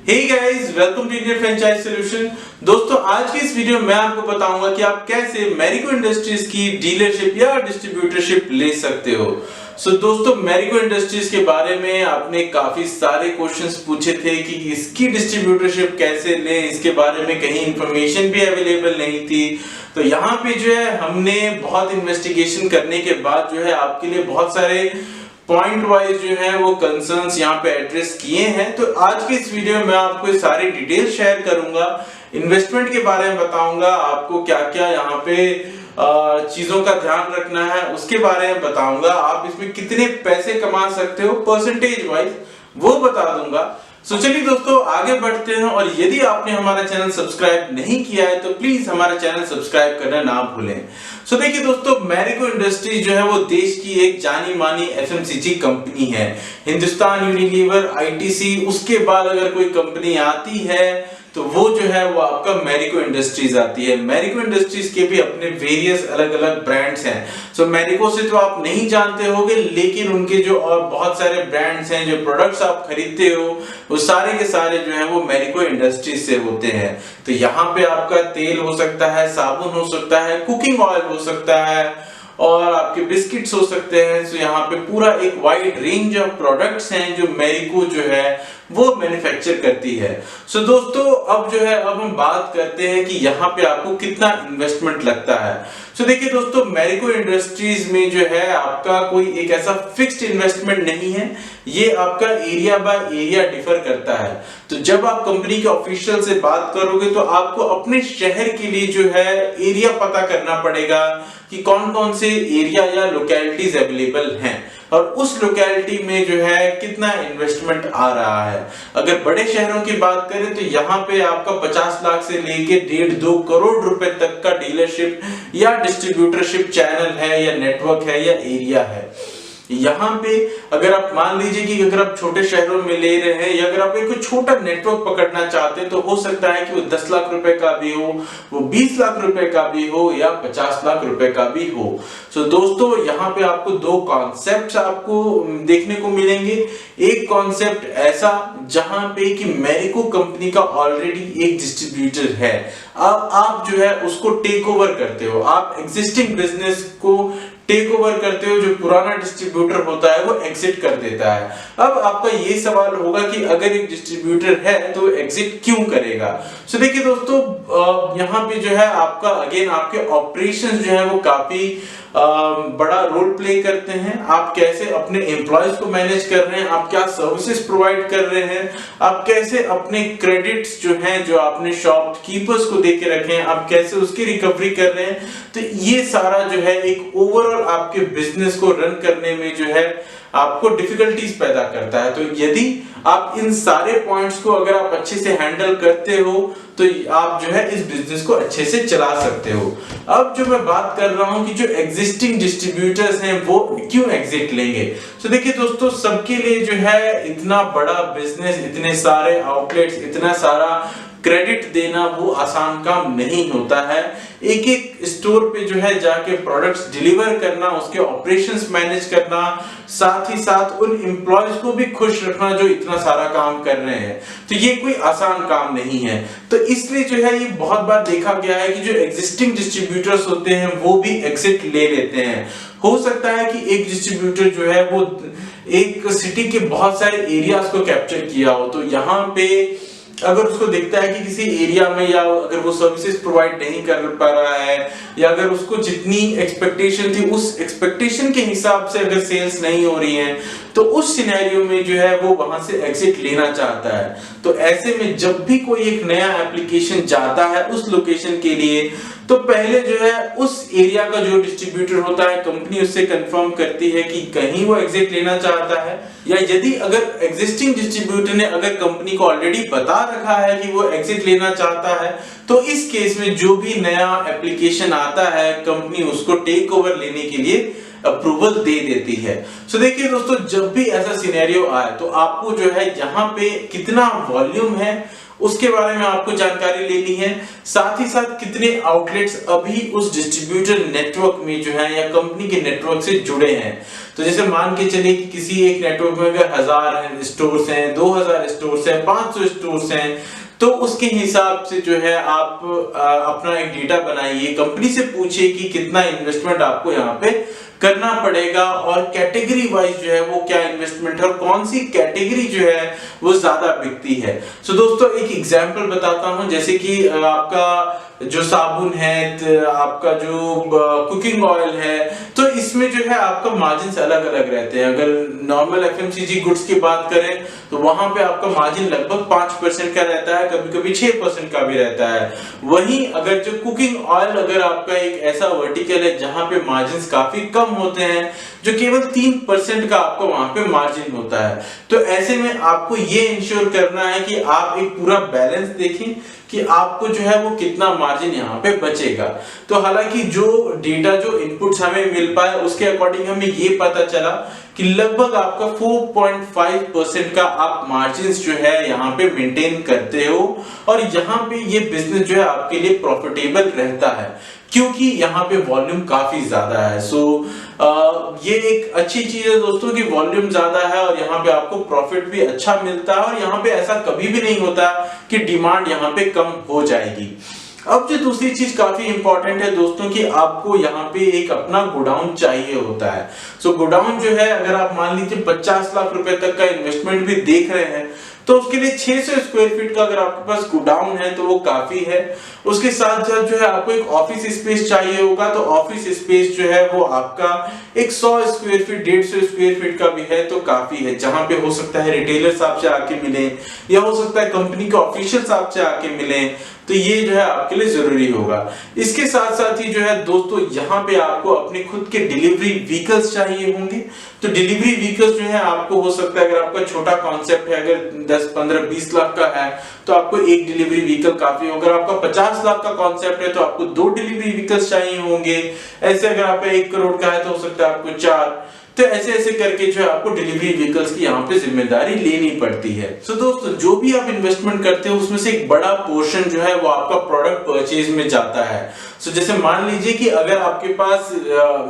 Hey guys, welcome to Indian franchise solution. दोस्तों, आज की इस वीडियो में मैं आपको बताऊंगा कि आप कैसे मैरिको इंडस्ट्रीज की डीलरशिप या डिस्ट्रीब्यूटरशिप ले सकते हो। दोस्तों, मैरिको इंडस्ट्रीज के बारे में आपने काफी सारे क्वेश्चंस पूछे थे कि इसकी डिस्ट्रीब्यूटरशिप कैसे लें, इसके बारे में कहीं इंफॉर्मेशन भी अवेलेबल नहीं थी। तो यहाँ पे जो है हमने बहुत इन्वेस्टिगेशन करने के बाद जो है आपके लिए बहुत सारे पॉइंट वाइज जो है वो कंसर्न्स यहाँ पे एड्रेस किए हैं। तो आज के इस वीडियो में मैं आपको ये सारी डिटेल शेयर करूंगा, इन्वेस्टमेंट के बारे में बताऊंगा, आपको क्या क्या यहाँ पे चीजों का ध्यान रखना है उसके बारे में बताऊंगा, आप इसमें कितने पैसे कमा सकते हो परसेंटेज वाइज वो बता दूंगा। चलिए दोस्तों आगे बढ़ते हैं, और यदि आपने हमारा चैनल सब्सक्राइब नहीं किया है तो प्लीज हमारा चैनल सब्सक्राइब करना ना भूलें। देखिए दोस्तों, मैरिको इंडस्ट्रीज जो है वो देश की एक जानी मानी एफएमसीजी कंपनी है। हिंदुस्तान यूनिलीवर, आईटीसी, उसके बाद अगर कोई कंपनी आती है तो वो जो है वो आपका मैरिको इंडस्ट्रीज आती है। मैरिको इंडस्ट्रीज के भी अपने वेरियस अलग अलग ब्रांड्स हैं। मैरिको से तो आप नहीं जानते होंगे, लेकिन उनके जो और बहुत सारे ब्रांड्स हैं, जो प्रोडक्ट्स आप खरीदते हो वो सारे के सारे जो है वो मैरिको इंडस्ट्रीज से होते हैं। तो यहाँ पे आपका तेल हो सकता है, साबुन हो सकता है, कुकिंग ऑयल हो सकता है, और आपके बिस्किट्स हो सकते हैं। यहाँ पे पूरा एक वाइड रेंज ऑफ प्रोडक्ट्स हैं जो मैरिको जो है वो मैन्युफैक्चर करती है। दोस्तों, अब जो है अब हम बात करते हैं कि यहाँ पे आपको कितना इन्वेस्टमेंट लगता है। देखिए दोस्तों, मैरिको इंडस्ट्रीज में जो है आपका कोई एक ऐसा फिक्स्ड इन्वेस्टमेंट नहीं है, ये आपका एरिया बाय एरिया डिफर करता है। तो जब आप कंपनी के ऑफिशियल से बात करोगे तो आपको अपने शहर के लिए जो है एरिया पता करना पड़ेगा कि कौन कौन से एरिया या लोकेलिटीज अवेलेबल हैं और उस लोकेलिटी में जो है कितना इन्वेस्टमेंट आ रहा है। अगर बड़े शहरों की बात करें तो यहाँ पे आपका 50 लाख से लेके 1.5-2 करोड़ रुपए तक का डीलरशिप या डिस्ट्रीब्यूटरशिप चैनल है या नेटवर्क है या एरिया है। यहाँ पे अगर आप मान लीजिए कि अगर आप छोटे शहरों में ले रहे हैं या अगर आप एक छोटा नेटवर्क पकड़ना चाहते हैं तो हो सकता है कि वो 10 लाख रुपए का भी हो, वो 20 लाख रुपए का भी हो या 50 लाख रुपए का भी हो। दोस्तों, यहाँ पे आपको दो कॉन्सेप्ट्स आपको देखने को मिलेंगे। एक कॉन्सेप्ट ऐसा जहां पे कि मैरिको कंपनी का ऑलरेडी एक डिस्ट्रीब्यूटर है, अब आप जो है उसको टेक ओवर करते हो, आप एग्जिस्टिंग बिजनेस को टेक ओवर करते हो, जो पुराना डिस्ट्रीब्यूटर होता है वो एग्जिट कर देता है। अब आपका ये सवाल होगा कि अगर एक डिस्ट्रीब्यूटर है तो एग्जिट क्यों करेगा। देखिए दोस्तों, यहाँ पे जो है आपका अगेन आपके ऑपरेशंस जो है वो काफी बड़ा रोल प्ले करते हैं। आप कैसे अपने एम्प्लॉयज को मैनेज कर रहे हैं, आप क्या सर्विसेज प्रोवाइड कर रहे हैं, आप कैसे अपने क्रेडिट्स जो हैं जो आपने शॉपकीपर्स को देके रखे हैं आप कैसे उसकी रिकवरी कर रहे हैं। तो ये सारा जो है एक ओवरऑल आपके बिजनेस को रन करने में जो है आपको डिफिकल्टीज पैदा करता है। तो यदि आप इन सारे पॉइंट्स को अगर आप अच्छे से हैंडल करते हो तो आप जो है इस बिजनेस को अच्छे से चला सकते हो। अब जो मैं बात कर रहा हूं कि जो एग्जिस्टिंग डिस्ट्रीब्यूटर्स हैं वो क्यों एग्जिट लेंगे। देखिए दोस्तों, सबके लिए जो है इतना बड़ा बिजनेस, इतने सारे आउटलेट्स, इतना सारा क्रेडिट देना वो आसान काम नहीं होता है। एक एक स्टोर पे जो है जाके प्रोडक्ट्स डिलीवर करना, उसके ऑपरेशंस मैनेज करना, साथ ही साथ उन एम्प्लॉयज को भी खुश रखना जो इतना सारा काम कर रहे हैं, तो ये कोई आसान काम नहीं है। तो इसलिए जो है ये बहुत बार देखा गया है कि जो एग्जिस्टिंग डिस्ट्रीब्यूटर्स होते हैं वो भी एग्जिट ले लेते हैं। हो सकता है कि एक डिस्ट्रीब्यूटर जो है वो एक सिटी के बहुत सारे एरियाज को कैप्चर किया हो, तो यहाँ पे अगर उसको दिखता है कि किसी एरिया में या अगर वो सर्विसेज प्रोवाइड नहीं कर पा रहा है या अगर उसको जितनी एक्सपेक्टेशन थी उस एक्सपेक्टेशन के हिसाब से अगर सेल्स नहीं हो रही हैं, तो उस सिनेरियो में जो है वो वहां से एग्जिट लेना चाहता है। तो ऐसे में जब भी कोई एक नया एप्लीकेशन जाता है उस लोकेशन के लिए, तो पहले जो है उस एरिया का जो डिस्ट्रीब्यूटर होता है कंपनी उससे कंफर्म करती है कि कहीं वो एग्जिट लेना चाहता है, या यदि अगर एग्जिस्टिंग डिस्ट्रीब्यूटर ने अगर कंपनी को ऑलरेडी बता रखा है कि वो एग्जिट लेना चाहता है, तो इस केस में जो भी नया एप्लीकेशन आता है कंपनी उसको टेक ओवर लेने के लिए अप्रूवल दे देती है। सो देखिए दोस्तों, जब भी ऐसा सिनेरियो आए तो आपको जो है यहाँ पे कितना वॉल्यूम है उसके बारे में आपको जानकारी लेनी है, साथ ही साथ कितने आउटलेट्स अभी उस डिस्ट्रीब्यूटर नेटवर्क में जो है या कंपनी के नेटवर्क से जुड़े हैं। तो जैसे मान के चलिए कि किसी एक नेटवर्क में अगर 1000 स्टोर्स हैं, 2000 स्टोर्स हैं, 500 स्टोर्स हैं, तो उसके हिसाब से जो है आप अपना एक डेटा बनाइए, कंपनी से पूछिए कि कितना इन्वेस्टमेंट आपको यहाँ पे करना पड़ेगा और कैटेगरी वाइज जो है वो क्या इन्वेस्टमेंट है और कौन सी कैटेगरी जो है वो ज्यादा बिकती है। सो दोस्तों एक एग्जांपल बताता हूं, जैसे कि आपका जो साबुन है, आपका जो कुकिंग ऑयल है, तो इसमें जो है आपका मार्जिन अलग अलग रहते हैं। अगर नॉर्मल एफएमसीजी गुड्स की बात करें तो वहां पे आपका मार्जिन लगभग 5% का रहता है, कभी कभी 6% का भी रहता है। वहीं अगर जो कुकिंग ऑयल अगर आपका एक ऐसा वर्टिकल है जहां पे मार्जिन काफी कम होते हैं, जो केवल 3% का आपको वहां पे मार्जिन होता है, तो ऐसे में आपको ये इंश्योर करना है कि आप एक पूरा बैलेंस देखें कि आपको जो है वो कितना मार्जिन यहाँ पे बचेगा। तो हालांकि जो डेटा जो इनपुट्स हमें मिल पाए उसके अकॉर्डिंग हमें ये पता चला कि लगभग आपका 4.5% का आप मार्जिन जो है यहाँ पे मेंटेन करते हो और यहाँ पे ये बिजनेस जो है आपके लिए प्रॉफिटेबल रहता है क्योंकि यहाँ पे वॉल्यूम काफी ज्यादा है। ये एक अच्छी चीज है दोस्तों कि वॉल्यूम ज्यादा है और यहाँ पे आपको प्रॉफिट भी अच्छा मिलता है और यहाँ पे ऐसा कभी भी नहीं होता कि डिमांड यहाँ पे कम हो जाएगी। अब जो दूसरी चीज काफी इंपॉर्टेंट है दोस्तों कि आपको यहाँ पे एक अपना गोडाउन चाहिए होता है। गोडाउन जो है अगर आप मान लीजिए 50 लाख रुपए तक का इन्वेस्टमेंट भी देख रहे हैं तो उसके लिए 600 स्क्वायर फीट का अगर आपके पास गोडाउन है तो वो काफी है। उसके साथ साथ जो है आपको एक ऑफिस स्पेस चाहिए होगा, तो ऑफिस स्पेस जो है वो आपका एक 100 स्क्वायर फीट 150 स्क्वायर फीट का भी है तो काफी है, जहां पे हो सकता है रिटेलर्स आपसे आके मिले या हो सकता है कंपनी के ऑफिशियल्स आपसे आके मिले, तो ये जो है आपके लिए जरूरी होगा। इसके साथ साथ ही जो है दोस्तों यहाँ पे आपको अपने खुद के डिलीवरी व्हीकल्स चाहिए होंगे। तो डिलीवरी व्हीकल्स जो है आपको हो सकता है, अगर आपका छोटा कॉन्सेप्ट है, अगर 10, 15, 20 लाख का है तो आपको एक डिलीवरी व्हीकल काफी होगा। अगर आपका 50 लाख का कॉन्सेप्ट है तो आपको 2 डिलीवरी व्हीकल्स चाहिए होंगे। ऐसे अगर आपका 1 करोड़ का है तो हो सकता है आपको 4। तो ऐसे ऐसे करके जो है आपको डिलीवरी व्हीकल्स की यहाँ पे जिम्मेदारी लेनी पड़ती है। सो दोस्तों जो भी आप इन्वेस्टमेंट करते हो उसमें से एक बड़ा पोर्शन जो है वो आपका प्रोडक्ट परचेज में जाता है। सो जैसे मान लीजिए कि अगर आपके पास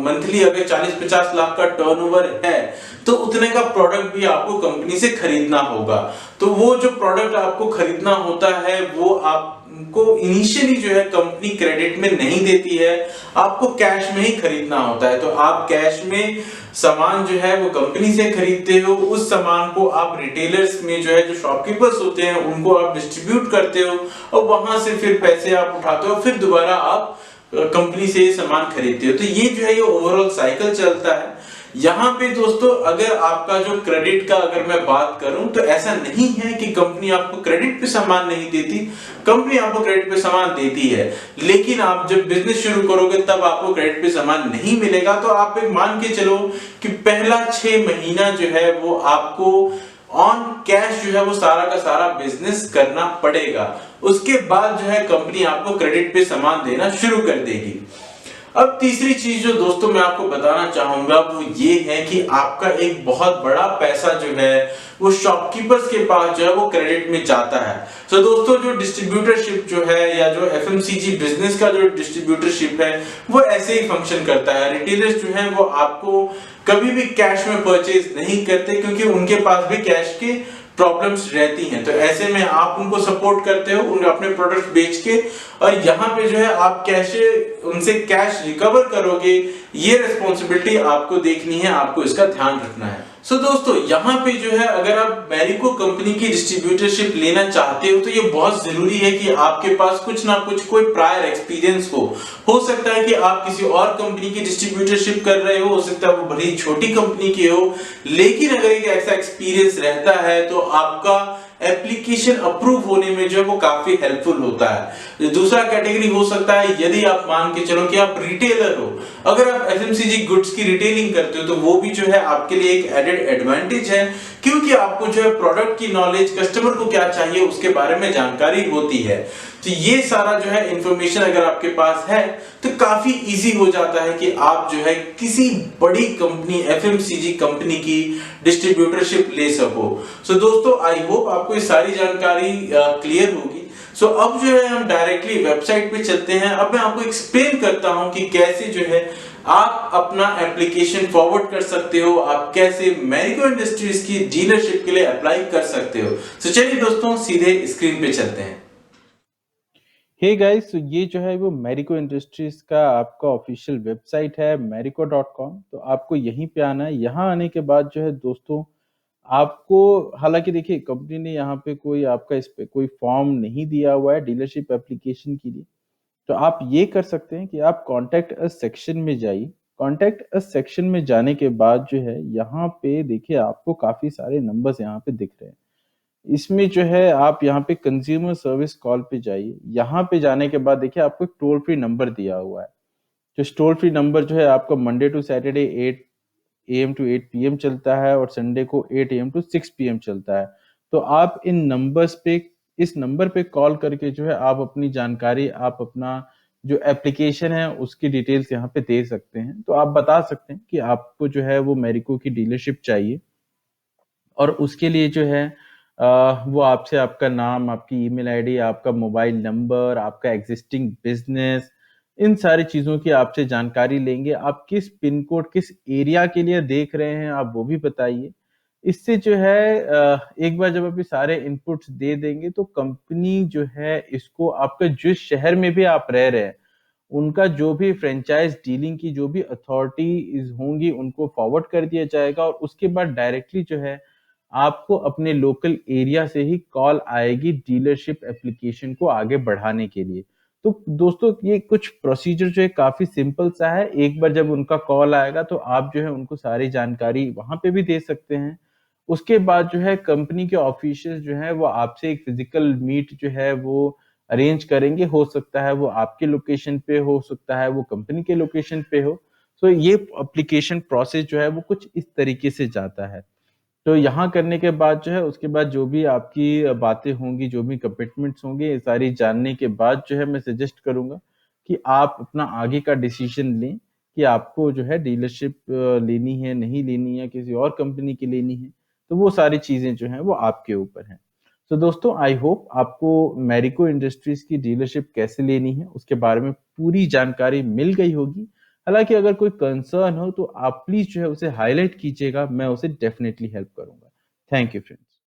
मंथली अगर 40-50 लाख का टर्नओवर है तो उतने का प्रोडक्ट भी आपको कंपनी से खरीदना होगा। तो वो जो प्रोडक्ट आपको खरीदना होता है वो आपको इनिशियली जो है कंपनी क्रेडिट में नहीं देती है, आपको कैश में ही खरीदना होता है। तो आप कैश में सामान जो है वो कंपनी से खरीदते हो, उस सामान को आप रिटेलर्स में जो है जो शॉपकीपर्स होते हैं उनको आप डिस्ट्रीब्यूट करते हो और वहां से फिर पैसे आप उठाते हो, फिर दोबारा आप कंपनी से सामान खरीदते हो। तो ये जो है ये ओवरऑल साइकिल चलता है। यहाँ पे दोस्तों अगर आपका जो क्रेडिट का अगर मैं बात करूं तो ऐसा नहीं है कि कंपनी आपको क्रेडिट पे सामान नहीं देती, कंपनी आपको क्रेडिट पे सामान देती है, लेकिन आप जब बिजनेस शुरू करोगे तब आपको क्रेडिट पे सामान नहीं मिलेगा। तो आप एक मान के चलो कि पहला 6 महीना जो है वो आपको ऑन कैश जो है वो सारा का सारा बिजनेस करना पड़ेगा। उसके बाद जो है कंपनी आपको क्रेडिट पे सामान देना शुरू कर देगी। अब तीसरी चीज जो दोस्तों मैं आपको बताना चाहूंगा वो ये है कि आपका एक बहुत बड़ा पैसा जो है वो शॉपकीपर्स के पास जो है वो क्रेडिट में जाता है। तो दोस्तों जो डिस्ट्रीब्यूटरशिप जो है या जो एफएमसीजी बिजनेस का जो डिस्ट्रीब्यूटरशिप है वो ऐसे ही फंक्शन करता है। रिटेलर्स जो है वो आपको कभी भी कैश में परचेज नहीं करते क्योंकि उनके पास भी कैश के प्रॉब्लम्स रहती हैं। तो ऐसे में आप उनको सपोर्ट करते हो उन अपने प्रोडक्ट बेच के, और यहाँ पे जो है आप उनसे कैश रिकवर करोगे, ये रिस्पॉन्सिबिलिटी आपको देखनी है, आपको इसका ध्यान रखना है। सो दोस्तों यहाँ पे जो है अगर आप मैरिको कंपनी की डिस्ट्रीब्यूटरशिप लेना चाहते हो तो ये बहुत जरूरी है कि आपके पास कुछ ना कुछ कोई प्रायर एक्सपीरियंस हो सकता है कि आप किसी और कंपनी की डिस्ट्रीब्यूटरशिप कर रहे हो सकता है वो बड़ी छोटी कंपनी की हो, लेकिन अगर एक ऐसा एक्सपीरियंस रहता है तो आपका एप्लीकेशन अप्रूव होने में जो है वो काफी हेल्पफुल होता है। दूसरा कैटेगरी हो सकता है यदि आप मान के चलो कि आप रिटेलर हो, अगर आप एफएमसीजी गुड्स की रिटेलिंग करते हो तो वो भी जो है आपके लिए एक एडेड एडवांटेज है क्योंकि आपको जो है प्रोडक्ट की नॉलेज, कस्टमर को क्या चाहिए उसके बारे में जानकारी होती है। तो ये सारा जो है इंफॉर्मेशन अगर आपके पास है तो काफी इजी हो जाता है कि आप जो है किसी बड़ी कंपनी, एफएमसीजी कंपनी की डिस्ट्रीब्यूटरशिप ले सको। सो दोस्तों, आई होप आपको ये सारी जानकारी क्लियर होगी। सो अब जो है हम डायरेक्टली वेबसाइट पे चलते हैं। अब मैं आपको एक्सप्लेन करता हूं कि कैसे जो है आप अपना एप्लीकेशन फॉरवर्ड कर सकते हो, आप कैसे मैरिको इंडस्ट्रीज की डीलरशिप के लिए अप्लाई कर सकते हो। सो चलिए दोस्तों, सीधे स्क्रीन पे चलते हैं। हे गाइस, ये जो है वो मैरिको इंडस्ट्रीज का आपका ऑफिशियल वेबसाइट है marico.com। तो आपको यहीं पे आना है। यहाँ आने के बाद जो है दोस्तों, आपको हालांकि देखिए कंपनी ने यहाँ पे कोई आपका इस पे कोई फॉर्म नहीं दिया हुआ है डीलरशिप एप्लीकेशन के लिए। तो आप ये कर सकते हैं कि आप कॉन्टैक्ट अस सेक्शन में जाइए। कॉन्टैक्ट अस सेक्शन में जाने के बाद जो है यहाँ पे देखिए आपको काफी सारे नंबर्स यहाँ पे दिख रहे हैं। इसमें जो है आप यहाँ पे कंज्यूमर सर्विस कॉल पे जाइए। यहाँ पे जाने के बाद देखिए आपको एक टोल फ्री नंबर दिया हुआ है। जो टोल फ्री नंबर जो है आपका Monday to Saturday 8 AM to 8 PM चलता है और संडे को 8 AM टू 6 PM चलता है। तो आप इन नंबर्स पे, इस नंबर पे कॉल करके जो है आप अपनी जानकारी, आप अपना जो एप्लीकेशन है उसकी डिटेल्स यहाँ पे दे सकते हैं। तो आप बता सकते हैं कि आपको जो है वो मैरिको की डीलरशिप चाहिए और उसके लिए जो है वो आपसे आपका नाम, आपकी ईमेल आईडी, आपका मोबाइल नंबर, आपका एग्जिस्टिंग बिजनेस, इन सारी चीज़ों की आपसे जानकारी लेंगे। आप किस पिन कोड, किस एरिया के लिए देख रहे हैं, आप वो भी बताइए। इससे जो है एक बार जब आप ये सारे इनपुट्स दे देंगे तो कंपनी जो है इसको आपका जिस शहर में भी आप रह रहे हैं उनका जो भी फ्रेंचाइज डीलिंग की जो भी अथॉरिटीज होंगी उनको फॉरवर्ड कर दिया जाएगा और उसके बाद डायरेक्टली जो है आपको अपने लोकल एरिया से ही कॉल आएगी डीलरशिप एप्लीकेशन को आगे बढ़ाने के लिए। तो दोस्तों, ये कुछ प्रोसीजर जो है काफी सिंपल सा है। एक बार जब उनका कॉल आएगा तो आप जो है उनको सारी जानकारी वहां पे भी दे सकते हैं। उसके बाद जो है कंपनी के ऑफिशियल जो है वो आपसे एक फिजिकल मीट जो है वो अरेंज करेंगे। हो सकता है वो आपके लोकेशन पे, हो सकता है वो कंपनी के लोकेशन पे हो। तो ये एप्लीकेशन प्रोसेस जो है वो कुछ इस तरीके से जाता है। तो यहाँ करने के बाद जो है उसके बाद जो भी आपकी बातें होंगी, जो भी कमिटमेंट्स होंगे, ये सारी जानने के बाद जो है मैं सजेस्ट करूंगा कि आप अपना आगे का डिसीजन लें कि आपको जो है डीलरशिप लेनी है, नहीं लेनी है, किसी और कंपनी की लेनी है। तो वो सारी चीजें जो हैं वो आपके ऊपर हैं। तो दोस्तों, आई होप आपको मैरिको इंडस्ट्रीज की डीलरशिप कैसे लेनी है उसके बारे में पूरी जानकारी मिल गई होगी। हालांकि अगर कोई कंसर्न हो तो आप प्लीज जो है उसे हाईलाइट कीजिएगा, मैं उसे डेफिनेटली हेल्प करूंगा। Thank you friends.